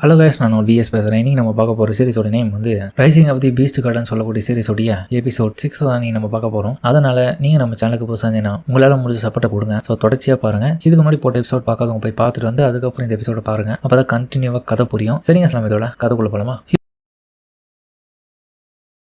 Hello guys, நான் vs பேசுகிறேன். இன்றைக்கி நம்ம பார்க்க போகிற சீரிஸோட நேம் வந்து rising of the beast garden சொல்லக்கூடிய சீரிஸோடைய எபிசோட் 6 தான் நீங்கள் நம்ம பார்க்க போகிறோம். அதனால் நீங்கள் நம்ம சேனலுக்கு புதுசாக இருந்தீங்கன்னா உங்களால் முடிஞ்ச சப்போர்ட்டை கொடுங்க. ஸோ தொடர்ச்சியாக பாருங்கள். இதுக்கு முன்னாடி போட்ட எபிசோட் பார்க்காதவங்க போய் பார்த்துட்டு வந்து அதுக்கப்புறம் இந்த எபிசோட பாருங்கள். அப்போ தான் கண்டினியூவாக கதை புரியும். சரிங்க, நம்ம இதோட கதைக்குள்ள போகலாமா?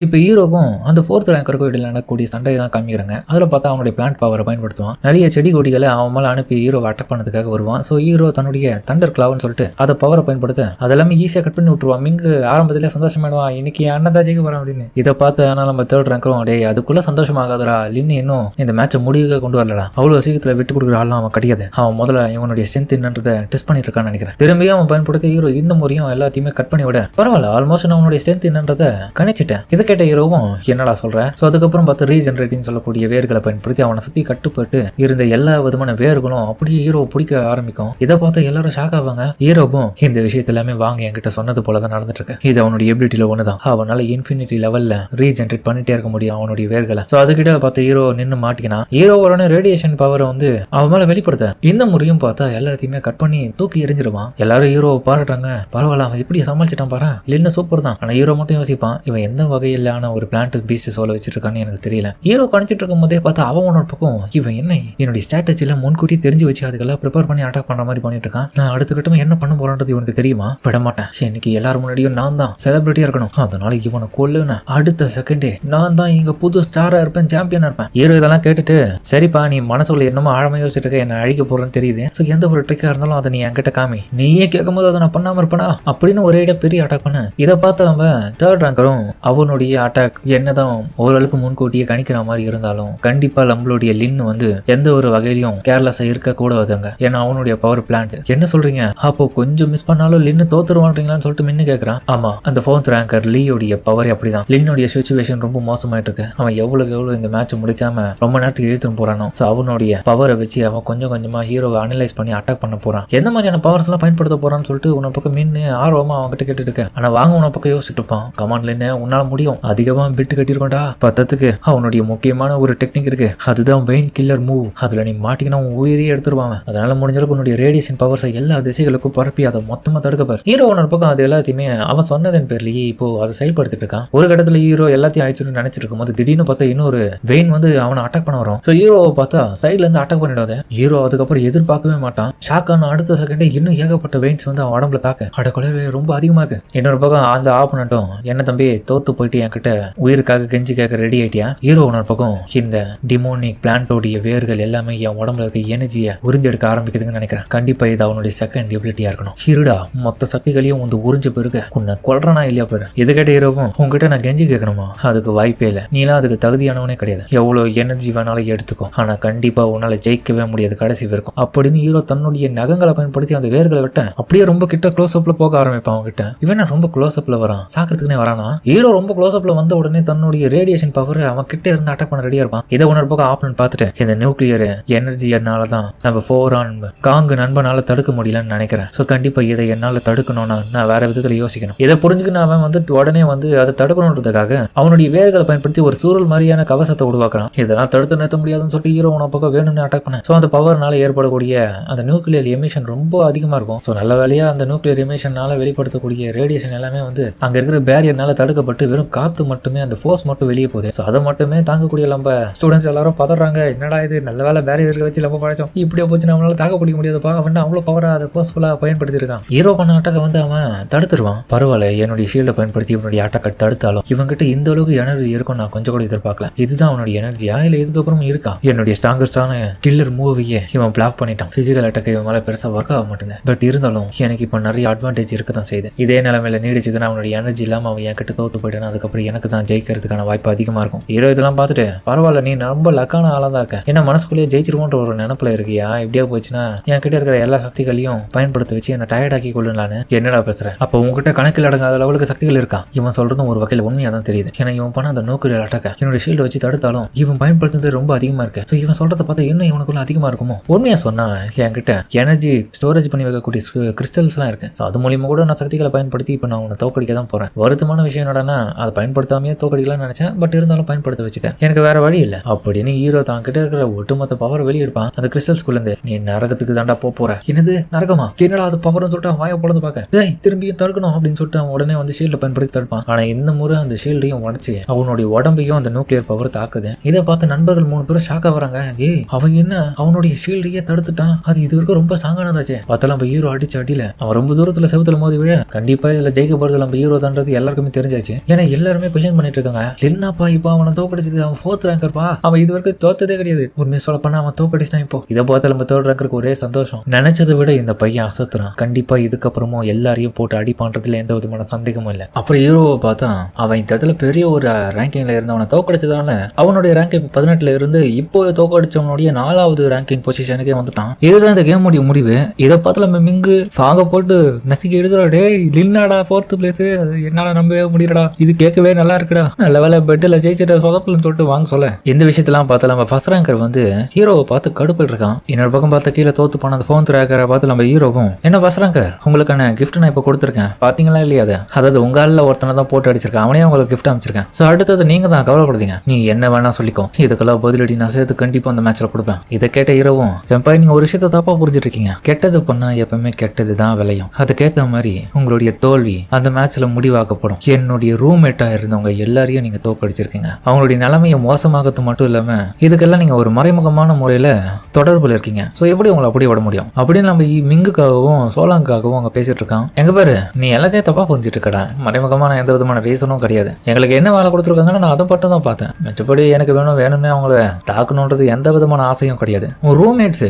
இப்போ ஹீரோக்கும் அந்த 4th ரேங்கருக்கும் இடையில நடக்கக்கூடிய சண்டையை தான் காமிக்கிறாங்க. அதில் பார்த்தா அவனுடைய பிளான்ட் பவரை பயன்படுத்துவான். நிறைய செடி கொடிகளை அவன் மேலே அனுப்பி ஹீரோவை அட்டாக் பண்ணதுக்காக வருவான். ஸோ ஹீரோ தன்னுடைய தண்டர் கிளாவ்னு சொல்லிட்டு அதை பவரை பயன்படுத்த அதெல்லாமே ஈஸியாக கட் பண்ணி விட்டுருவான். மிங்கு ஆரம்பத்திலே சந்தோஷமாயிடுவான், இன்னைக்கு அண்ணன் ஜெயிக்க போறான் அப்படின்னு. இதை பார்த்து ஆனால் நம்ம 3rd ரேங்கரும் டே அதுக்குள்ள சந்தோஷமாகாதரா, லின்னு இன்னும் இந்த மேட்சை முடிவுக்காக கொண்டு வரலடா, அவ்வளோ சீக்கிரத்தில் விட்டு கொடுக்குற ஆள்லாம் அவன் கிடையாது. அவன் முதல்ல இவனுடைய ஸ்ட்ரென்த் என்னன்றதை டெஸ்ட் பண்ணிட்டு இருக்கான்னு நினைக்கிறேன். திரும்பியும் அவன் பயன்படுத்தி ஹீரோ இந்த முறையும் எல்லாத்தையுமே கட் பண்ணி விட பரவாயில்ல, ஆல்மோஸ்ட் நான் அவனுடைய ஸ்ட்ரென்த் என்னன்றதை கணிச்சிட்டேன். இதை கேட்ட ஹீரோவும் என்னடா சொல்ற? ஸோ அதுக்கப்புறம் பார்த்து ரீஜெனரேட்டிங் சொல்லக்கூடிய வேர்களை பயன்படுத்தி அவனை சுற்றி கட்டுப்பட்டு இருந்த எல்லா விதமான வேர்களும் அப்படியே ஹீரோ பிடிக்க ஆரம்பிக்கும். இதை பார்த்து எல்லாரும் ஷாக் ஆவாங்க. ஹீரோவும் இந்த விஷயத்த எல்லாமே வாங்க என்கிட்ட சொன்னது போல தான் நடந்துட்டு இருக்கு. இது அவனுடைய எபிலிட்டியில ஒண்ணுதான். அவனால இன்ஃபினிட்டி லெவல்ல ரீஜெனரேட் பண்ணிட்டே இருக்க முடியும் அவனுடைய வேர்களை. ஸோ அதுக்கிட்ட பார்த்து ஹீரோ நின்று மாட்டிக்கினா ஹீரோவோட ரேடியேஷன் பவரை வந்து அவன் மேல வெளிப்படுத்த இந்த முறையும் பார்த்தா எல்லாத்தையுமே கட் பண்ணி தூக்கி எரிஞ்சிருவான். எல்லாரும் ஹீரோவை பாராட்டுறாங்க. பரவாயில்ல, அவன் எப்படி சமாளிச்சிட்டான் பாரு, லின்னு சூப்பர் தான். ஆனா ஹீரோ மட்டும் யோசிப்பான், இவன் எந்த வகையிலான ஒரு பிளான்ட் பீஸ்ட் சோல வச்சிட்டு இருக்கான்னு எனக்கு தெரியல. ஹீரோ கணிச்சிட்டு இருக்கும் போதே பார்த்தா அவன் ஒரு பக்கம் இவன் என்ன என்னுடைய ஸ்ட்ராட்டஜில முன்கூட்டி தெரிஞ்சு வச்சு அதுக்கெல்லாம் ப்ரிப்பேர் பண்ணி அட்டாக் பண்ற மாதிரி பண்ணிட்டு இருக்கான். நான் அடுத்த கட்டமா என்ன பண்ண போறான்றது இவனுக்கு தெரியுமா? விட மாட்டேன், இன்னைக்கு எல்லாரும் முன்னாடியும் நான் தான் செலிபிரிட்டியா இருக்கணும், அதனால இவனை கொல்லுன்னு அடுத்த செகண்டே நான் தான் இங்க புது ஸ்டாரா இருப்பேன், சாம்பியனா இருப்பேன். ஹீரோ இதெல்லாம் கேட்டுட்டு சரிப்பா, நீ மனசுல என்னமோ ஆழமா யோசிச்சுட்டு இருக்க, என்ன அழிக்க போறேன்னு தெரியுது. ஸோ எந்த ஒரு ட்ரிக்கா இருந்தாலும் அதை நீ என்கிட்ட காமி, நீயே கேட்கும் போது அதை நான் பண்ணாம இருப்பேனா அப்படின்னு ஒரே பெரிய அட்டாக் பண்ண. இதை பார்த்து நம்ம 3rd ரேங்கரும் அவனுடைய அட்டாக் என்னதான் ஓரளவுக்கு முன்கூட்டியே கணிக்கிற மாதிரி இருந்தாலும் கண்டிப்பா நம்மளுடைய லின்னு வந்து எந்த ஒரு வகையிலையும் கேர்லெஸ்ஸா இருக்க கூடாதுங்க. ஏன்னா அவனுடைய பவர் பிளான்ட். என்ன சொல்றீங்க, அப்போ கொஞ்சம் மிஸ் பண்ணாலும் லின்னு தோத்துருவான்றீங்களான்னு சொல்லிட்டு மின்னு கேட்கறான். ஆமா, அந்த 4th ரேங்கர் லீயோடைய பவர் அப்படிதான். லின்னுடைய சிச்சுவேஷன் ரொம்ப மோசமாயிட்டு இருக்கு. அவன் எவ்வளவு இந்த மேட்ச் முடிக்காம ரொம்ப நேரத்துக்கு இழுத்துன்னு போறானோ, ஸோ அவனுடைய பவரை வச்சு அவன் கொஞ்சம் கொஞ்சமா ஹீரோவை அனலைஸ் பண்ணி அட்டாக் பண்ண போறான். எந்த மாதிரியான பவர்ஸ் எல்லாம் பயன்படுத்த போறான்னு சொல்லிட்டு உன பக்கம் மின்னு ஆர்வமா அவன்கிட்ட கேட்டுட்டு இருக்க. ஆனா வாங்க உன பக்கம் யோசிச்சுட்டு இருப்பான். கமாண்ட் லின்னு உன்னால முடியும், அதிகமா பிட்டு கட்டிருக்கோண்டா, பத்தத்துக்கு அவனுடைய முக்கியமான ஒரு டெக்னிக் இருக்கு, அதுதான் வெயின் கில்லர் மூவ். அதுல நீ மாட்டிக்கினா உன் உயிரியே எடுத்துருவாங்க. அதனால முடிஞ்சளவுக்கு உன்னுடைய ரேடியேஷன் பவர்ஸை எல்லா திசைகளுக்கும் பரப்பி அதை மொத்தமா தடுக்கப்பார். ஹீரோ ஒன்று பக்கம் அது எல்லாத்தையுமே அவன் சொன்னதன் பேர்லயே இப்போ அதை செயல்படுத்திட்டு இருக்கான். ஒரு கட்டத்துல ஹீரோ எல்லாத்தையும் அழிச்சுட்டு நினைச்சிட்டு இருக்கும் போது திடீர்னு பார்த்தா இன்னொரு வெயின் வந்து அவனை அட்டாக் பண்ண வரும். ஸோ ஹீரோவை பார்த்தா சைட்ல இருந்து அட்டாக் பண்ணிடாத. ஹீரோ அதுக்கப்புறம் எதிர்பார்க்கவே மாட்டான். ஷாக்கான அடுத்த செகண்டே இன்னும் ஏகப்பட்ட வெயின்ஸ் வந்து அவன் உடம்புல தாக்க அட கொலை ரொம்ப அதிகமா இருக்கு. இன்னொரு பக்கம் அந்த ஆப்பனட்டும் என்ன தம்பி தோத்து போயிட்டு என்கிட்ட உயிருக்காக கெஞ்சி கேட்க ரெடி ஆயிட்டியா? ஹீரோ ஒன்று பக்கம் இந்த டிமோனிக் பிளான்டோடைய வேர்கள் எல்லாமே என் உடம்புல இருக்க எனர்ஜியை உறிஞ்செடுக்க ஆரம்பிக்குதுன்னு நினைக்கிறேன். கண்டிப்பா இது அவனுடைய செகண்ட் எபிலிட்டியா இருக்கணும். ஹீரோடா மொத்த சக்திகளையும் வந்து உறிஞ்சு பெருக உன்னை கொல்றனா இல்லையா பாரு. இதை கேட்ட ஹீரோவும் உங்ககிட்ட நான் கெஞ்சி கேட்கணுமா? அதுக்கு வாய்ப்பே இல்லை, நீலாம் அதுக்கு தகுதியானவனே கிடையாது. எவ்வளவு எனர்ஜி வேணாலும் எடுத்துக்கோ, ஆனா கண்டிப்பா உன்னால ஜெயிக்கவே முடியாது கடைசி வரைக்கும் அப்படின்னு ஹீரோ தன்னுடைய நகங்களை பயன்படுத்தி அந்த வேர்களை விட்ட அப்படியே ரொம்ப கிட்ட க்ளோஸ் அப்ல போக ஆரம்பிப்பான். அவங்ககிட்ட இவன் ரொம்ப க்ளோஸ் அப்ல வரான், சாக்கிறதுக்குனே வரானா. ஹீரோ ரொம்ப க்ளோஸ் அப்ல வந்த உடனே தன்னுடைய ரேடியேஷன் பவர் அவன் கிட்ட இருந்து அட்டாக் பண்ண ரெடியா இருப்பான். இதை உணர் பக்கம் ஆப்னு பார்த்துட்டு இந்த நியூக்ளியர் எனர்ஜினாலதான் நம்ம 4 ஆன் காங்கு நண்பனால தடுக்க முடியலன்னு நினைக்கிறேன். ஸோ கண்டிப்பா இதை என்னால தடுக்கணும்னா நான் வேற விதத்துல யோசிக்கணும். இதை புரிஞ்சுக்கின்னு அவன் வந்து உடனே வந்து அதை தடுக்கணுன்றதுக்காக அவனுடைய வேர்களை பயன்படுத்தி ஒரு சூழல் மாதிரியான கவசத்தை உருவாக்குறான். இதெல்லாம் தடுத்து நிறுத்த முடியாதுன்னு சொல்லிட்டு ஹீரோ உன பக்கம் வேணும்னு அட்டாக் பண்ண. ஸோ அந்த பவர்னால ஏற்படக்கூடிய அந்த நியூக்ளியர் எமிஷன் ரொம்ப அதிகமா இருக்கும். ஸோ நல்ல வேலையா அந்த நியூக்ளியர் எமிஷனால வெளிப்படுத்தக்கூடிய ரேடியேஷன் எல்லாமே வந்து அங்க இருக்கிற பேரியர்னால தடுக்கப்பட்டு வெறும் காத்து மட்டுமே அந்த ஃபோர்ஸ் மட்டும் வெளியே போகுது. ஸோ அதை மட்டுமே தாங்கக்கூடிய நம்ம ஸ்டூடெண்ட்ஸ் எல்லாரும் பதறாங்க. என்னடா இது, நல்ல வேலை பேரியர் வச்சு நம்ம பழச்சோம், இப்படியே போச்சு நம்மளால தாக்க பிடிக்க முடியாதுப்பா. அவன் அவ்வளோ பவரா அதை ஃபோர்ஸ்ஃபுல்லா பயன்படுத்தி இருக்கான். ஹீரோ பண்ண அட்டாக்கை வந்து அவன் தடுத்துருவான். பரவாயில்ல, என்னுடைய ஷீல்டை பயன்படுத்தி இவனுடைய அட்டாக்கை தடுத்தாலும் இவங்கிட்ட இந்த அளவுக்கு எனர்ஜி இருக்கும் நான் கொஞ்சம் கூட எதிர்பார்க்கல. இதுதான் அவனுடைய எனர்ஜியா இல்ல இதுக்கப்புறம் இருக்கா? என்னுடைய ஸ்ட்ராங்கஸ்டான கில்லர் மூவியை இவன் பிளாக் பண்ணிட்டான். பிசிக்கல் அட்டாக் இவன் மேல பெருசா ஒர்க் ஆக மாட்டேங்குது. பட் இருந்தாலும் எனக்கு இப்போ நிறைய அட்வான்டேஜ் இருக்க தான் செய்யுது. இதே நிலைமையில நீடிச்சதுன்னா அவனுடைய எனர்ஜி இல்லாம அவன் என்கிட்ட தோத்து போயிட்டான். அதுக்கப்புறம் எனக்கு தான் ஜெயிக்கிறதுக்கான வாய்ப்பு அதிகமா இருக்கும். ஹீரோ இதெல்லாம் பார்த்துட்டு பரவாயில்ல, நீ ரொம்ப லக்கான ஆளா தான் இருக்க, என்ன மனசுக்குள்ளேயே ஜெயிச்சிருவோன்ற ஒரு நினைப்புல இருக்கியா? இப்படியா போச்சுன்னா என்கிட்ட இருக்கிற எல்லா சக்திகளையும் பயன்படுத்த வச்சு என்ன டயர்ட் ஆக்கி கொள்ளுங்களான்னு என்னடா பேசுறேன்? அப்போ உங்ககிட்ட கணக்கில் அடங்காத அளவுக்கு சக்திகள் இருக்கா? இவன் சொல்றதும் ஒரு வகையில் உண்மையா தான் தெரியுது. ஏன்னா இவன் பண்ண அந்த நியூக்ளியர் அட்டாக்க என்னோட ஷீல்டை வச்சு தடுத்தாலும் இவன் பயன்படுத்துறது ரொம்ப அதிகமா இருக்கு. ஸோ இவன் சொல்றதை பார்த்தா இன்னும் இவனுக்குள்ள அதிகமா இருக்குமோ? உண்மையா சொன்னா என்கிட்ட எனர்ஜி ஸ்டோரேஜ் பண்ணி வைக்கக்கூடிய கிறிஸ்டல்ஸ் எல்லாம் இருக்கு. ஸோ அது மூலியமா கூட நான் சக்திகளை பயன்படுத்தி இப்போ நான் உன்னை தோக்கடிக்க தான் போறேன். வருத்தமான விஷயம் என்னடா, அதை பயன்படுத்தாமையே தோக்கடிக்கலாம்னு நினைச்சேன், பட் இருந்தாலும் பயன்படுத்த வச்சுட்டேன், எனக்கு வேற வழி இல்ல அப்படின்னு ஹீரோ தான் கிட்ட இருக்கிற ஒட்டுமொத்த பவர் வெளியெடுப்பான். அந்த கிறிஸ்டல் ஸ்கூல்ல இருந்து நீ நரகத்துக்கு தாண்டா போற. என்னது நரகமா? என்னடா அது பவர்னு சொல்லிட்டு வாய பொழுது பார்க்க திரும்பியும் தடுக்கணும் அப்படின்னு சொல்லிட்டு அவன் உடனே வந்து ஷீல்ட பயன்படுத்தி தடுப்பான். ஆனா இந்த முறை அந்த ஷீல்டையும் உடச்சு அவனுடைய உடம்பையும் அந்த நியூக்ளியர் பவர் தாக்குது. இதை பார்த்து நண்பர்கள் 3 பேரும் ஷாக்கா வராங்க. அவன் என்ன அவனுடைய ஷீல்டையே தடுத்துட்டான், அது இது வரைக்கும் ரொம்ப ஸ்ட்ராங்கானதாச்சே. பார்த்தாலும் நம்ம ஹீரோ அடிச்சு அடியில அவன் ரொம்ப தூரத்துல செவுத்துல மோதி விழ கண்டிப்பா இதுல ஜெயிக்க போறது நம்ம ஹீரோ தான்றது எல்லாருக்குமே தெரிஞ்சாச்சு. ஏன்னா எல்லாருமே கொஸ்டின் பண்ணிட்டு இருக்காங்க, என்னப்பா இப்ப அவனை தோக்கடிச்சது, அவன் 4th ரேங்கர்ப்பா, அவன் இது வரைக்கும் தோத்ததே கிடையாது, உண்மையை சொல்ல பண்ண அவன் தோக்கடிச்சான். இப்போ இதை பார்த்து நம்ம 3rd ரேங்கருக்கு ஒரே சந்தோஷம். நினைச்சதை விட இந்த பையன் அசத்துறான், கண்டிப்பா இதுக்கப்புறமும் எல்லாரையும் போட்டு அடி பண்றதுல எந்த விதமான சந்தேகமும் இல்லை. அப்புறம் ஹீரோவை பார்த்தா அவன் இந்த இடத்துல பெரிய ஒரு ரேங்கிங்ல இருந்தவனை தோக்கடிச்சதால அவனுடைய ரேங்கிங் 18ல இருந்து இப்போ தோக்கடிச்சவனுடைய 4வது ரேங்கிங் பொசிஷனுக்கே வந்துட்டான். இதுதான் இந்த கேம் முடிவு. இதை பார்த்து நம்ம மிங்கு சாக போட்டு நசிக்க எடுக்கிறா, டே லின்னாடா 4th பிளேஸ், என்னால நம்பவே முடியலடா, இது கேட்கவே நல்லா இருக்குடா, நல்ல வேலை பெட்டில் ஜெயிச்சிட்ட சொதப்பலன்னு சொல்லிட்டு வாங்க சொல்ல. இந்த விஷயத்தெல்லாம் பார்த்தா நம்ம ஃபர்ஸ்ட் ரேங்கர் வந்து ஹீரோவை பார்த்து கடுப்பிட்டு இருக்கான். இன்னொரு பக்கம் பார்த்தா கீழே தோத்து போன அந்த 4th ரேங்கரை பார்த்து நம்ம ஹீரோவும், என்ன ஃபர்ஸ்ட் ரேங்கர் உங்களுக்கான கிஃப்ட் நான் இப்போ கொடுத்துருக்கேன், பாத்தீங்களா இல்லையா? அதாவது உங்க ஆள்ல ஒருத்தனை தான் போட்டு அடிச்சிருக்கேன், அவனே உங்களுக்கு கிஃப்ட் அமைச்சிருக்கேன். ஸோ அடுத்தது நீங்க தான் கவலைப்படுறீங்க, நீ என்ன வேணா சொல்லிக்கோ, இதுக்கெல்லாம் பதிலடி நான் சேர்த்து கண்டிப்பா அந்த மேட்ச்ல கொடுப்பேன். இதை கேட்ட ஹீரோவும், செம்பாய் நீங்க ஒரு விஷயத்த தப்பா புரிஞ்சுட்டு இருக்கீங்க, கெட்டது பண்ணா எப்பவுமே கெட்டது தான் விளையும், அதுக்கேற்ற மாதிரி உங்களுடைய தோல்வி அந்த மேட்ச்ல முடிவாக்கப்படும். என்னுடைய ரூம்மேட்டா இருந்தவங்க எல்லாரையும் நீங்க தோக்கடிச்சிருக்கீங்க, அவங்களுடைய நிலைமையை மோசமாகிறது மட்டும் இல்லாம இதுக்கெல்லாம் நீங்க ஒரு மறைமுகமான முறையில தொடர்புல இருக்கீங்க. ஸோ எப்படி உங்களை அப்படியே விட முடியும் அப்படின்னு நம்ம மிங்குக்காகவும் சோலாங்காகவும் அவங்க பேசிட்டு இருக்கான். எங்க பேரு நீ எல்லாத்தையும் தப்பா புரிஞ்சிட்டு இருக்கடா, மறைமுகமான எந்த விதமான ரீசனும் கிடையாது, எங்களுக்கு என்ன வேலை கொடுத்துருக்காங்கன்னு நான் அதை மட்டும் தான் பார்த்தேன், மற்றபடி எனக்கு வேணும்னு அவங்கள தாக்கணுன்றது எந்த விதமான ஆசையும் கிடையாது. உன் ரூம்மேட்ஸ்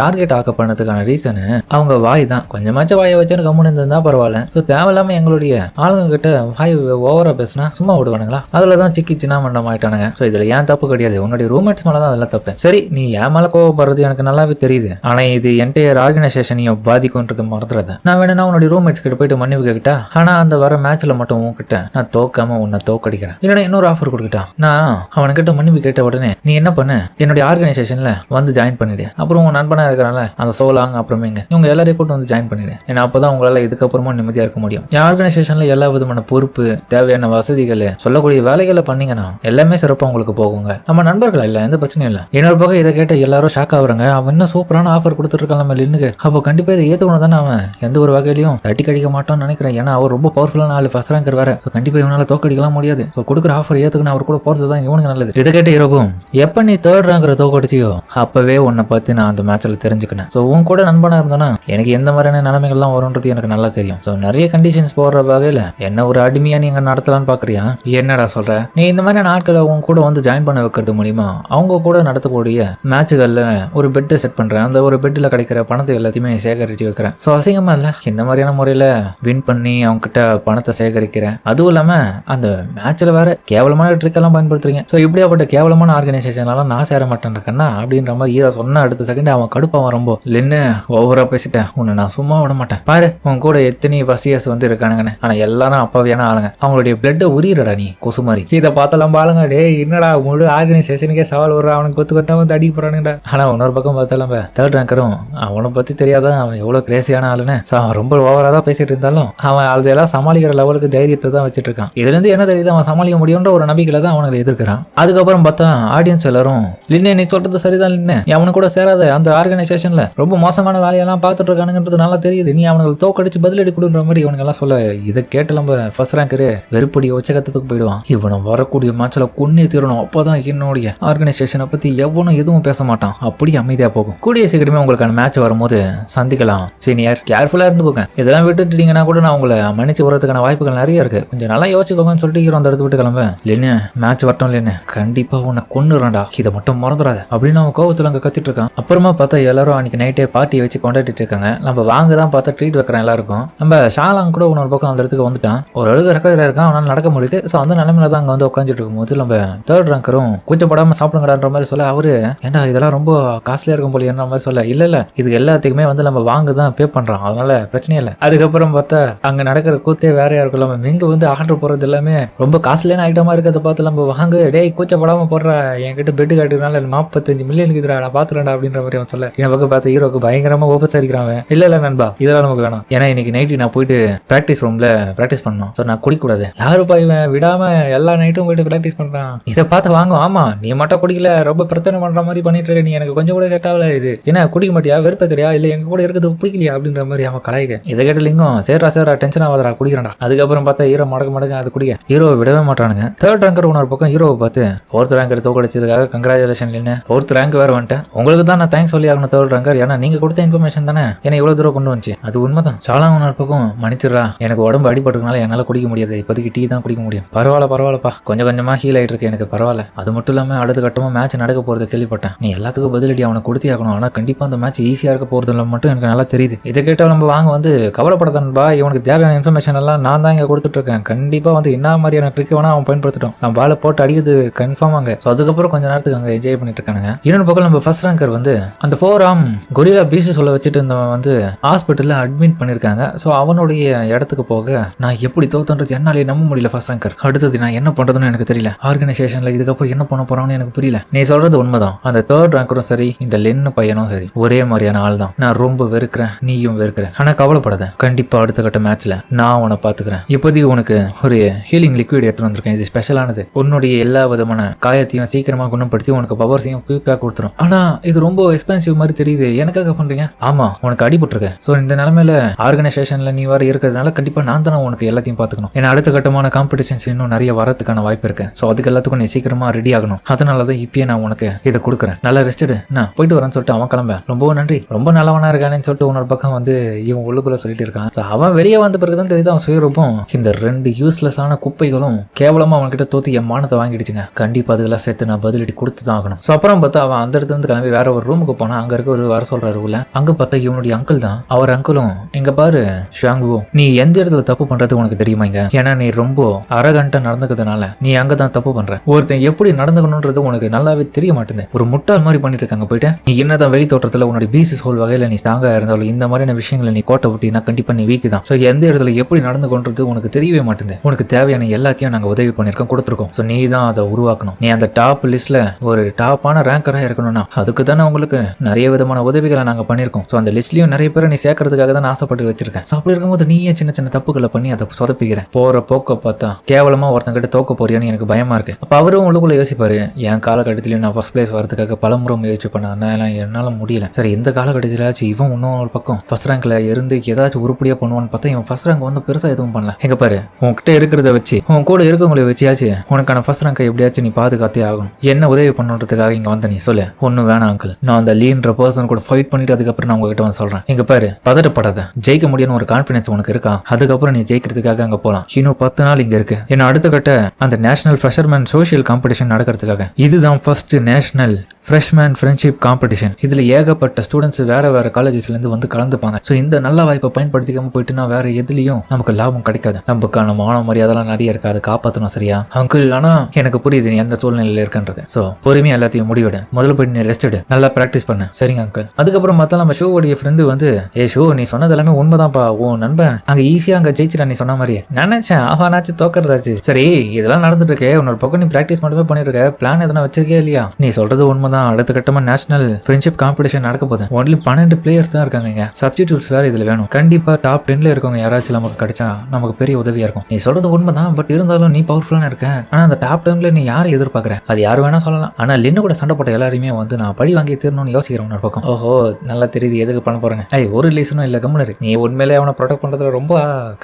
டார்கெட் ஆக்க பண்ணதுக்கான ரீசனு அவங்க வாய் தான், கொஞ்சமாச்சும் வாயை வச்சு கம்முன்னு இருந்தா பரவாயில்ல. ஸோ தேவையில்லாம எங்களுடைய ஆளுங்க கிட்ட வாய் ஓவரா பேசினா சும்மா விடுவானுங்களா, அதுலதான் சிக்கி சின்ன மண்டம் ஆயிட்டானுங்க. ஸோ இதுல ஏன் தப்பு கிடையாது, உன்னுடைய ரூம்மேட்ஸ் மேலதான் அதெல்லாம் தப்பு. சரி நீ ஏன் மேல கோவப்படுறது எனக்கு நல்லாவே தெரியுது, ஆனா இது என்டையர் ஆர்கனைசேஷனையும் பாதிக்கும்ன்றது மறந்துடாத. நான் வேணும்னா உன்னுடைய ரூம்மேட்ஸ் கிட்ட போயிட்டு மன்னிப்பு கேட்டா, ஆனா அந்த வர மேட்ச்ல மட்டும் உன்கிட்ட நான் தோக்காம உன்னை தோக்கடிக்கிறேன், இல்லைன்னா இன்னொரு ஆஃபர் கொடுக்கிட்டா, நான் அவனுக்கிட்ட மன்னிப்பு கேட்ட உடனே நீ என்ன பண்ணு, என்னுடைய ஆர்கனைசேஷன்ல வந்து ஜாயின் பண்ணிடு, அப்புறம் உன் நண்பனா இருக்கிறனால அந்த சோலாங்க அப்புறமேங்க இவங்க எல்லாரையும் கூட்டு வந்து ஜாயின் பண்ணிடு, ஏன்னா அப்பதான் உங்களால இதுக்கப்புறமா நிம்மதியா இருக்க முடியும். என் ஆர்கனைசேஷன்ல எல்லா விதமான பொறுப்பு தேவையான வசதிகள் சொல்லக்கூடிய வேலைகளை பண்ணீங்கன்னா எல்லாமே சிறப்பா உங்களுக்கு போகுங்க. நம்ம நண்பர்கள் இல்ல, எந்த பிரச்சனையும் இல்ல. இன்னொரு பக்கம் இதை கேட்ட எல்லாரும் ஷாக் ஆகுறாங்க, அவன் இன்னும் சூப்பரான ஆஃபர் கொடுத்துட்டு இருக்கான் நம்ம லின்னுக்கு, அப்போ கண்டிப்பா இதை ஏத்துக்கணும் தானே, அவன் எந்த ஒரு வகையிலையும் தட்டி கடிக்க மாட்டான்னு நினைக்கிறேன், ஏன்னா அவர் ரொம்ப பவர்ஃபுல்லான ஆளு, ஃபர்ஸ்ட் ரேங்கர் வேற. கண்டிப்பா இவனால தோக்கடிக்கலாம் முடியாது. ஸோ கொடுக்குற ஆஃபர் ஏத்துக்கணும், அவர் கூட போறது தான் இவனுக்கு நல்லது. இதை கேட்ட ஹீரோவும், எப்ப நீ 3rd ரேங்கரை தோக்கடிச்சியோ அப்பவே உன்னை பத்தி நான் அந்த மேட்ச்ல தெரிஞ்சுக்கினேன். ஸோ உன் கூட நண்பனா இருந்தானா எனக்கு எந்த மாதிரியான நிலைமைகள்லாம் வரும்ன்றது எனக்கு நல்லா தெரியும். ஸோ நிறைய கண்டிஷன்ஸ் போடுற வகையில என்ன ஒரு அடிமையா நீங்க நடத்தலாம்னு பாக்குறியா? என்னடா சொல்ற, நீ இந்த மாதிரி நாட்களை உங்க கூட வந்து ஜாயின் பண்ண வைக்கிறது மூலியமா அவங்க கூட நடத்தக்கூடிய மேட்சுகள்ல ஒரு பெட்டை செட் பண்றேன், அந்த ஒரு பெட்டில் கிடைக்கிற பணத்தை எல்லாத்தையுமே சேகரிச்சு வைக்கிறேன். ஸோ அசிங்கமா இல்ல இந்த மாதிரியான முறையில வின் பண்ணி அவங்க கிட்ட பணத்தை சேகரிக்கிறேன், அதுவும் இல்லாம அந்த மேட்ச்ல வேற கேவலமான ட்ரிக் எல்லாம் பயன்படுத்துறீங்க. ஸோ இப்படியாப்பட்ட கேவலமான ஆர்கனைசேஷன்லாம் நான் சேர மாட்டேன் கண்ணா அப்படின்ற மாதிரி ஹீரோ சொன்ன அடுத்த செகண்ட் அவன் கடுப்பான். ரொம்ப இல்லைன்னு ஓவரா பேசிட்டேன், உன்னை நான் சும்மா விட மாட்டேன் பாரு, உன் கூட எத்தனை பஸ்டியர்ஸ் வந்து இருக்கானுங்கன்னு, ஆனா எல்லாரும் அப்பாவியான ஆளுங்க, அவங்களுடைய பிளட்டை உரியடா நீ கொசு மாதிரி. இதை பார்த்தலாம் பாருங்க, டே என்னடா முழு ஆர்கனைசேஷனுக்கே சவால் விடுறான், அவனுக்கு கொத்து கொத்தா வந்து அடிக்க போறானுடா. ஆனா இன்னொரு பக்கம் பார்த்தாலும் 3rd ரேங்கரும் அவனை பத்தி தெரியாதான் அவன் எவ்வளவு கிரேசியான ஆளுன்னு, அவன் ரொம்ப ஓவரா தான் பேசிட்டு இருந்தாலும் அவன் அதெல்லாம் சமாளிக்கிற லெவலுக்கு தைரியத்தை தான் வச்சுட்டு இருக்கான். இதுல இருந்து என்ன தெரியுது, அவன் சமாளிக்க முடியும்ன்ற ஒரு நம்பிக்கையில தான் அவனுக்கு எதிர்க்கிறான். அதுக்கப்புறம் பார்த்தா ஆடியன்ஸ் எல்லாரும், லின்னு நீ சொல்றது சரிதான் லின்னு, அவனு கூட சேராத, அந்த ஆர்கனைசேஷன்ல ரொம்ப மோசமான வேலையெல்லாம் பார்த்துட்டு இருக்கானுங்கிறது நல்லா தெரியுது, நீ அவனுக்கு தோக்கடிச்சு பதிலடி கொடுன்ற மாதிரி இவனுக்கு எல்லாம் சொல்ல. இதை கேட்டு நம்ம ஃபர்ஸ்ட் ரேங்கரு வெறுப்படி உச்சகத்துக்கு போயிடுவான். இவனை வரக்கூடிய மேட்ச்ல கொன்னே தீரணும், அப்போதான் என்னுடைய ஆர்கனைசேஷனை பத்தி எவனும் எதுவும் பேச மாட்டான், அப்படி அமைதியா போகும். கூடிய சீக்கிரமே உங்களுக்கான மேட்ச் வரும்போது சந்திக்கலாம் சீனியர், கேர்ஃபுல்லா இருந்துக்கோங்க, இதெல்லாம் விட்டுட்டீங்கன்னா கூட நான் உங்களை மன்னிச்சு வரதுக்கான வாய்ப்புகள் நிறைய இருக்கு, கொஞ்சம் நல்லா யோசிச்சுக்கோங்கன்னு சொல்லிட்டு ஹீரோ அந்த இடத்து விட்டு கிளம்ப. இல்லைன்னு மேட்ச் வரட்டும் இல்லைன்னு கண்டிப்பா உன்னை கொன்னுறேன்டா, இதை மட்டும் மறந்துடாத அப்படின்னு அவன் கோவத்துல அங்க கத்திட்டு இருக்கான். அப்புறமா பார்த்தா எல்லாரும் அன்னைக்கு நைட்டே பார்ட்டியை வச்சு கொண்டாடிட்டு இருக்காங்க. நம்ம வாங்க தான் பார்த்தா ட்ரீட் வைக்கிறேன் எல்லாருக்கும். நம்ம ஷாலாங் கூட இன்னொரு பக்கம் அந்த இடத்துக்கு வந்துட்டான், ஒரு அழுகு ரெக்கையில இருக்கான், அவனால நடக்க முடியுது. ஸோ அந்த நிலைமையில தான் அங்க வந்து உட்காந்துட்டு இருக்கும்போது நம்ம 3rd ரேங்கரும் கூச்சப்படாம சாப்பிடுங்கடான்ற மாதிரி சொல்ல, அவரு ஏன்டா இதெல்லாம் ரொம்ப காஸ்ட்லியா இருக்கும் போல என்ற மாதிரி சொல்ல, இல்ல இது எல்லாத்துக்குமே வந்து நம்ம வாங்க தான் பே பண்றோம், அதனால பிரச்சனை இல்லை. அதுக்கப்புறம் பார்த்தா அங்க நடக்கிற கூத்தே வேறையா இருக்கும். நம்ம இங்க வந்து ஆர்டர் போறது எல்லாமே ரொம்ப காஸ்ட்லியான ஐட்டமா இருக்கிறத பார்த்து நம்ம வாங்க, டேய் கூச்சப்படாம போடுற, என்கிட்ட பெட்டு காட்டுறதுனால 45 மில்லியனுக்கு இதுடா நான் பாத்துறேன்டா அப்படின்ற மாதிரி அவன் சொல்ல, என் பக்கம் பார்த்து ஹீரோக்கு பயங்கரமா உபசரிக்கிறான். இல்ல நண்பா இதெல்லாம் நமக்கு வேணாம், ஏன்னா இன்னைக்கு நைட்டு நான் போயிட்டு பிராக்டிஸ் ரூம்ல பிராக்டிஸ் பண்ணோம், ஸோ நான் குடிக்கூடாது. யாருப்பா எங்கப்பா இவன் விடாம எல்லா நைட்டும் போயிட்டு பிராக்டிஸ் பண்றான், இதை பார்த்து வாங்க. ஆமா நீ மட்டும் குடிக்கல, ரொம்ப பிரச்சனை பண்ற மாதிரி பண்ணிட்டு இருக்க, நீ எனக்கு கொஞ்சம் கூட செட் ஆகல, இது என்ன குடிக்க மாட்டியா, வெறுப்பத்திரியா, இல்ல எங்க கூட இருக்கிறது பிடிக்கலையா அப்படின்ற மாதிரி அவன் கலாய்க்க. இதை கேட்ட லிங்கம் சேரா டென்ஷன் ஆகாதரா குடிக்கிறான்டா. அதுக்கப்புறம் பார்த்தா ஹீரோ மடக்க அது குடிக்க ஹீரோவை விடவே மாட்டானுங்க. தேர்ட் ரேங்கர் ஒரு பக்கம் ஹீரோவை பார்த்து ஃபோர்த் ரேங்கர் தோக்கடிச்சதுக்காக கங்க்ராச்சுலேஷன் இல்லைன்னு ஃபோர்த் ரேங்க் வேற வந்துட்டேன், உங்களுக்கு தான் நான் தேங்க்ஸ் சொல்லி ஆகணும் தேர்ட் ரேங்கர், ஏன்னா நீங்க கொடுத்த இன்ஃபர்மேஷன் தானே என்ன இவ்வளவு தூரம் கொண்டு வந்துச்சு. அது உண்மைதான். சாலா ஒரு பக்கம் மன்னிச்சிடா, எனக்கு உடம்பு அடிபட்டுனால என்னால குடிக்க முடியாது, இப்போதைக்கு டீ தான் குடிக்க முடியும். பரவாயில்லப்பா கொஞ்சம் கொஞ்சமா ஹீல் ஆயிட்டு இருக்கு, எனக்கு பரவாயில்ல. அது மட்டும் இல்லாம அடுத்த கட்டமா மேட்ச் நடக்க போறது கேள்விப்பட்டேன், நீ எல்லாத்துக்கும் பதிலடி அவனை கொடுத்தே ஆகணும், ஆனா கண்டிப்பா அந்த மேட்ச் ஈஸியா இருக்க போறது இல்லை மட்டும் எனக்கு நல்லா தெரியுது. இதை கேட்டால் நம்ம வாங்க வந்து கவலைப்படத்தன்பா, இவனுக்கு தேவையான இன்ஃபர்மேஷன் எல்லாம் நான் தான் இங்க கொடுத்துட்டு இருக்கேன், கண்டிப்பா வந்து என்ன மாதிரியான ட்ரிக் வேணா அவன் பயன்படுத்திட்டோம், நான் பாலை போட்டு அடிக்கிறது கன்ஃபார்ம் அங்க. அதுக்கப்புறம் கொஞ்ச நேரத்துக்கு அங்க என்ஜாய் பண்ணிட்டு இருக்கானுங்க. இன்னொரு பக்கம் நம்ம ஃபர்ஸ்ட் ரேங்கர் வந்து அந்த 4 ஆம் கொரில்லா பீஸ் சொல்ல வச்சுட்டு இருந்தவன் வந்து ஹாஸ்பிட்டல்ல அட்மிட் பண்ணிருக்காங்க. ஸோ அவனுடைய இடத்துக்கு போக நான் எப்படி தோத்துன்றது என்னாலே நம்ப முடியல ஃபர்ஸ்ட் ரேங்கர். அடுத்தது நான் என்ன பண்றதுன்னு எனக்கு தெரியல, ஆர்கனைசேஷன்ல இதுக்கப்புறம் என்ன பண்ண போறான்னு எனக்கு புரியல. நீ சொல்றது உண்மைதான், அந்த தேர்ட் ரேங்கரும் சரி இந்த லென்னு பையனும் சரி ஒரே மாதிரியான ஆள் தான், நான் ரொம்ப வெறுக்கிறேன், நீயும் வெறுக்கிற, ஆனா கவலைப்படாத, கண்டிப்பா அடுத்த கட்ட மேட்ச்ல நான் உன்னை பாத்துக்கிறேன். இப்போதைக்கு உனக்கு ஒரு ஹீலிங் லிக்விட் எடுத்து வந்திருக்கேன், இது ஸ்பெஷலானது, உன்னுடைய எல்லா விதமான காயத்தையும் சீக்கிரமா குணப்படுத்தி உனக்கு பவர்ஸையும் குயிக்கா கொடுத்துரும். ஆனா இது ரொம்ப எக்ஸ்பென்சிவ் மாதிரி தெரியுது, எனக்காக பண்றீங்க? ஆமா உனக்கு அடிபட்டிருக்கு, ஸோ இந்த நிலைமையில ஆர்கனைசேஷன்ல நீ வர இருக்கிறதுனால கண்டிப்பா நான் தானே உனக்கு எல்லாத்தையும் பாத்துக்கணும், ஏன்னா அடுத்த கட்டமான காம்படிஷன்ஸ் இன்னும் நிறைய வரதுக்கான வாய்ப்பு இருக்கு. ஸோ அதுக்கு எல்லாத்துக்கும் நீ சீக்கிரமா ரெடி ஆகணும், அதனாலதான் இப்பயே நான் உனக்கு இதை கொடுக்குறேன், நல்லா ரெஸ்ட் எடு, நான் போயிட்டு வரேன்னு சொல்லிட்டு அவன் கிளம்ப. ரொம்ப நன்றி, ரொம்ப நல்லவனா இருக்கானேன்னு சொல்லிட்டு உன்னொரு பக்கம் வந்து இவன் உள்ளுக்குள்ள சொல்லிட்டு இருக்கான். அவன் வெளியே வந்த பிறகுதான் தெரியுது அவன் சுயரூபம் இந்த 2 யூஸ்லெஸ்ஸான குப்பைகளும் கேவலமா அவன் கிட்ட தோத்து என் மானத்தை வாங்கிடுச்சுங்க, கண்டிப்பா அதுக்கெல்லாம் சேர்த்து நான் பதிலடி கொடுத்து தான் ஆகணும். ஸோ அப்புறம் பார்த்தா அவன் அந்த இடத்துல இருந்து கிளம்பி வேற ஒரு ரூமுக்கு போனா, அங்க இருக்க ஒரு வர சொல்றாரு உள்ள. அங்க பார்த்தா இவனுடைய அங்கிள் தான். அவர் அங்கிளும் இங்க பாரு ஷாங்கு, நீ எந்த இடத்துல தப்பு பண்றது உனக்கு தெரியுமா இங்க, ஏன்னா நீ ரொம்ப அரகண்டா நடந்துக்கிறதுனால நீ அங்கதான் தப்பு பண்ற, ஒருத்தன் எப்படி நடந்துக்கணும்ன்றது உனக்கு நல்லாவே தெரிய மாட்டேங்குது, ஒரு முட்டாள் மாதிரி பண்ணிட்டு இருக்காங்க போயிட்டு. நீ என்னதான் வெளி தோற்றத்துல உன்னுடைய பிசி சோல் வகையில நீ ஸ்ட்ராங்கா இருந்தாலும் இந்த மாதிரியான விஷயங்களை நீ கோட்டை விட்டினா கண்டிப்பா நீ வீக்கு தான். ஸோ எந்த இடத்துல எப்படி நடந்துக்கொன்றது உனக்கு தெரியவே மாட்டேங்குது, உனக்கு தேவையான எல்லாத்தையும் நாங்க உதவி பண்ணிருக்கோம் கொடுத்துருக்கோம், ஸோ நீ தான் அதை உருவாக்கணும், நீ அந்த டாப் லிஸ்ட்ல ஒரு டாப்பான ரேங்கரா இருக்கணும்னா அதுக்கு தானே உங்களுக்கு நிறைய விதமான உதவிகளை நாங்க பண்ணிருக்கோம். ஸோ அந்த லிஸ்ட்லயும் நிறைய பேரை நீ சேர்க்கறதுக்காக தான் ஆசைப்பட்டு வச்சிருக்கேன். ஸோ அப்படி இருக்கும்போது நீயே சின்ன சின்ன தப்புகளை பண்ணி அதை சொதப்பிக்கிறேன், போற போக்க பார்த்தா கேவலமா ஒருத்தங்கிட்ட தோக்க போறியான்னு எனக்கு பயமா இருக்கு. அப்ப அவரும் உள்ளுக்குள்ள யோசிப்பாரு, என் காலகட்டத்திலயும் நான் ஃபர்ஸ்ட் பிளேஸ் வரதுக்காக பலமுறை முயற்சி பண்ணேன், என்னால முடியல, சரி இந்த காலகட்டத்திலாச்சும் இவன் இன்னும் ஒரு பக்கம் ஃபர்ஸ்ட் ரேங்க்ல இருந்து ஏதாச்சும் உருப்படியா பண்ணுவான்னு பார்த்தா இவன் ஃபர்ஸ்ட் ரேங்க் வந்து பெருசா எதுவும் பண்ணல. எங்க பாரு உன்கிட்ட இருக்கிறத வச்சு உன் கூட இருக்கவங்களை வச்சியாச்சு உனக்கான ஃபர்ஸ்ட் ரேங்கை எப்படியாச்சும் நீ பாதுகாத்தே ஆகணும், என்ன உதவி பண்ணுறதுக்காக இங்க வந்த நீ சொல்லு. ஒன்னும் வேணாம் அங்கிள், நான் அந்த லீன்ற பர்சன் கூட ஃபைட் பண்ணிட்டு அதுக்கப்புறம் நான் உங்ககிட்ட வந்து சொல்றேன். எங்க பாரு பதட்டப்படாத, ஜெயிக்க முடியும்னு ஒரு கான்பிடன்ஸ் உனக்கு இருக்கா, அதுக்கப்புறம் நீ ஜெயிக்கிறதுக்காக அங்க போலாம். இன்னும் 10 நாள் இங்க இருக்கு, ஏன்னா அடுத்த கட்ட அந்த நேஷனல் ஃப்ரெஷர்மேன் சோஷியல் காம்படிஷன் நடக்கிறதுக்காக. இதுதான் first national freshman friendship competition. இதுல ஏகப்பட்ட ஸ்டூடெண்ட்ஸ் வேற காலேஜஸ்ல இருந்து வந்து கலந்துப்பாங்க. ஸோ இந்த நல்ல வாய்ப்பை பயன்படுத்திக்காம போயிட்டுனா வேற எதுலயும் நமக்கு லாபம் கிடைக்காது, நமக்கான மான மரியாதைலாம் நிறைய இருக்கு, அதை காப்பாற்றணும் சரியா அங்கிள். ஆனா எனக்கு புரியுது நீ எந்த சூழ்நிலையில இருக்குன்றது, ஸோ பொறுமையா எல்லாத்தையும் முடிவிடு, முதல்ல போயிட்டு நீ ரெஸ்ட் எடு, நல்லா பிராக்டிஸ் பண்ண சரிங்க அங்கிள். அதுக்கப்புறம் மத்த நம்ம ஷோவுடைய ஃப்ரெண்டு வந்து ஷோ நீ சொன்னது எல்லாமே உண்மைதான்ப்பா, உன் நண்பன் அங்க ஈஸியா அங்க ஜெயிச்சிடா நீ சொன்ன மாதிரி, நினைச்சேன் ஆனாச்சு தோக்கறதாச்சு, சரி இதெல்லாம் நடந்துட்டு இருக்கே, உன்னோட பக்கம் நீ பிராக்டிஸ் மட்டுமே பண்ணிருக்க, பிளான் எதனா வச்சிருக்கே இல்லையா, நீ சொல்றது உண்மைதான், அடுத்த கட்டமா நேஷனல் ஃப்ரெண்ட்ஷிப் காம்படிஷன் நடக்க போகுது, ஒன்லி 12 பிளேயர்ஸ் தான் இருக்காங்க, சப்ஸ்டிடியூட்ஸ் வேற இதுல வேணும், கண்டிப்பா டாப் 10ல இருக்கவங்க யாராச்சும் நமக்கு கிடைச்சா நமக்கு பெரிய உதவியா இருக்கும். நீ சொல்றது உண்மைதான், பட் இருந்தாலும் நீ பவர்ஃபுல்லா இருக்க, ஆனா அந்த டாப் 10ல நீ யாரை எதிர்பார்க்கற, அது யாரு வேணா சொல்லலாம், ஆனா லின்னு கூட சண்டை போட்ட எல்லாருமே வந்து நான் பழி வாங்கி தீரணும்னு யோசிக்கிறவன் ஒரு பக்கம். ஓஹோ நல்லா தெரியுது எதுக்கு பண்ண போறேன், ஒரு ரிலீஸனும் இல்ல கம்முனு, நீ உண்மையிலே அவனை ப்ரொடெக்ட் பண்றதுல ரொம்ப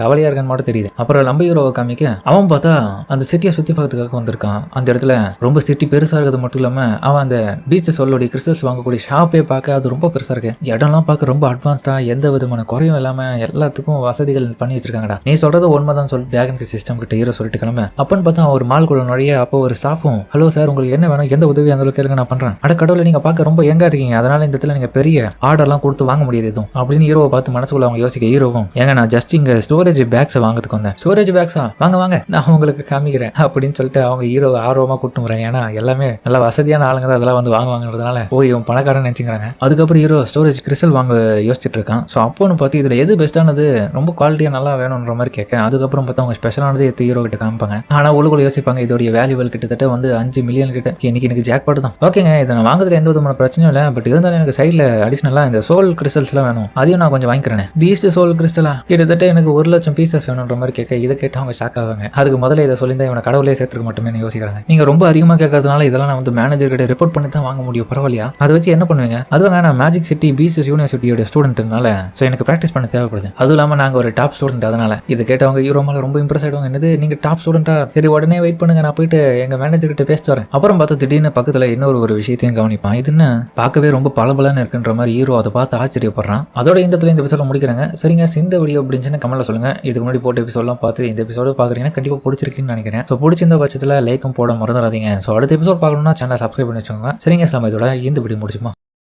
கவலையா இருக்கான்னு மட்டும் தெரியுது. அப்புறம் நம்ம ஹீரோவை காமிக்க அவன் பார்த்தா அந்த சிட்டியை சுத்தி பார்க்கறதுக்காக வந்திருக்கான். அந்த இடத்துல ரொம்ப சிட்டி பெருசா இருக்கிறது மட்டும் இல்லாம அவன் அந்த பீச் சொல்லோடைய கிறிஸ்டல்ஸ் வாங்கக்கூடிய ஷாப்பே பார்க்க அது ரொம்ப பெருசா இருக்கு, இடம்லாம் பார்க்க ரொம்ப அட்வான்ஸ்டா, எந்த விதமான குறையும் இல்லாம எல்லாத்துக்கும் வசதிகள் பண்ணி வச்சிருக்காங்கடா. நீ சொல்றது உண்மைதான் சொல்லி டிராகன் சிஸ்டம் கிட்ட ஹீரோ சொல்லிட்டு கிளம்ப. அப்பன்னு பார்த்தா ஒரு மால்குள்ள நுழைய அப்போ ஒரு ஸ்டாஃபும், ஹலோ சார் உங்களுக்கு என்ன வேணும், எந்த உதவி அந்த அளவுக்கு கேளுங்க நான் பண்றேன், அட கடவுளை நீங்க பார்க்க ரொம்ப எங்க இருக்கீங்க, அதனால இந்த இடத்துல நீங்க பெரிய ஆர்டர்லாம் கொடுத்து வாங்க முடியாது எதுவும் அப்படின்னு ஹீரோவை பார்த்து மனசுக்குள்ள அவங்க யோசிக்க. ஹீரோவும் ஏங்க நான் ஜஸ்ட் இங்க ஸ்டோரேஜ் பேக்ஸை வாங்கிறதுக்கு வந்தேன், ஸ்டோரேஜ் பேக்ஸா வாங்க வாங்க நான் உங்களுக்கு காமிக்கிறேன் அப்படின்னு சொல்லிட்டு அவங்க ஹீரோ ஆர்வமா கூட்டு வரேன், ஏன்னா எல்லாமே நல்ல வசதியான ஆளுங்க தான் அதெல்லாம் வந்து வந்து வாங்குவாங்கன்றதுனால போய் இவன் பணக்காரன் நினைச்சுக்கிறாங்க. அதுக்கப்புறம் ஹீரோ ஸ்டோரேஜ் கிறிஸ்டல் வாங்க யோசிச்சுட்டு இருக்கான். ஸோ அப்போன்னு பார்த்து இதில் எது பெஸ்ட்டானது ரொம்ப குவாலிட்டியாக நல்லா வேணுன்ற மாதிரி கேட்க அதுக்கப்புறம் பார்த்தா அவங்க ஸ்பெஷலானது எடுத்து ஹீரோ கிட்ட காமிப்பாங்க. ஆனால் உள்ளுக்குள்ள யோசிப்பாங்க இதோடைய வேல்யூவல் கிட்டத்தட்ட வந்து 5 மில்லியன் கிட்ட. இன்னைக்கு எனக்கு ஜாக் பாட்டு தான். ஓகேங்க இதை நான் வாங்குறதுல எந்த விதமான பிரச்சனையும் இல்லை. பட் இருந்தாலும் எனக்கு சைடில் அடிஷனலாக இந்த சோல் கிறிஸ்டல்ஸ்லாம் வேணும். அதையும் நான் கொஞ்சம் வாங்கிக்கிறேன். பீஸ்ட் சோல் கிறிஸ்டலா கிட்டத்தட்ட எனக்கு 1 லட்சம் பீசஸ் வேணுன்ற மாதிரி கேட்க இதை கேட்டு அவங்க ஷாக் ஆவாங்க. அதுக்கு முதல்ல இதை சொல்லியிருந்தா இவனை கடவுளே சேர்த்துக்க மட்டுமே யோசிக்கிறாங்க. நீங்க ரொம்ப அதிகமாக கேட்கறதுனால இதெல்லாம் நான் வந்து மேனேஜர் கிட்ட ரிப்போர்ட் பண்ணி தான் வாங்க முடியும். பரவாயில்லையா? அதை வச்சு என்ன பண்ணுவீங்க? அதுவாங்க நான் மேஜிக் சிட்டி பீசஸ் யூனிவர்சிட்டியோட ஸ்டூடெண்ட்னால ஸோ எனக்கு ப்ராக்டிஸ் பண்ண தேவைப்படுது. அதுவும் இல்லாமல் நாங்கள் ஒரு டாப் ஸ்டூடெண்ட். அதனால இதை கேட்டவங்க ஹீரோ மேலே ரொம்ப இம்ப்ரெஸ் ஆயிடுவாங்க. என்னது நீங்க டாப் ஸ்டூடெண்டா? சரி உடனே வெயிட் பண்ணுங்க, நான் போயிட்டு எங்க மேனேஜர் கிட்ட பேசிட்டு வரேன். அப்புறம் பார்த்து திடீர்னு பக்கத்தில் இன்னொரு விஷயத்தையும் கவனிப்பான். இதுன்னு பார்க்கவே ரொம்ப பலபலன்னு இருக்குன்ற மாதிரி ஹீரோ அதை பார்த்து ஆச்சரியப்படுறான். அதோட இந்த எபிசோட முடிக்கிறாங்க. சரிங்க, இந்த வீடியோ அப்படின்னு கமெண்ட்ல சொல்லுங்க. இதுக்கு முன்னாடி போட்ட எபிசோட்லாம் பார்த்து இந்த எபிசோட பார்க்குறீங்கன்னா கண்டிப்பாக பிடிச்சிருக்குன்னு நினைக்கிறேன். ஸோ பிடிச்சிருந்த பட்சத்தில் லைக்கும் போட மறந்துடாதீங்க. ஸோ அடுத்த எபிசோட் பார்க்கணும்னா சேனல் சப்ஸ்கிரைப் பண்ணி வச்சுக்கோங்க. சரிங்க, நம்ம இதோட இந்த வீடியோ முடிச்சுமா.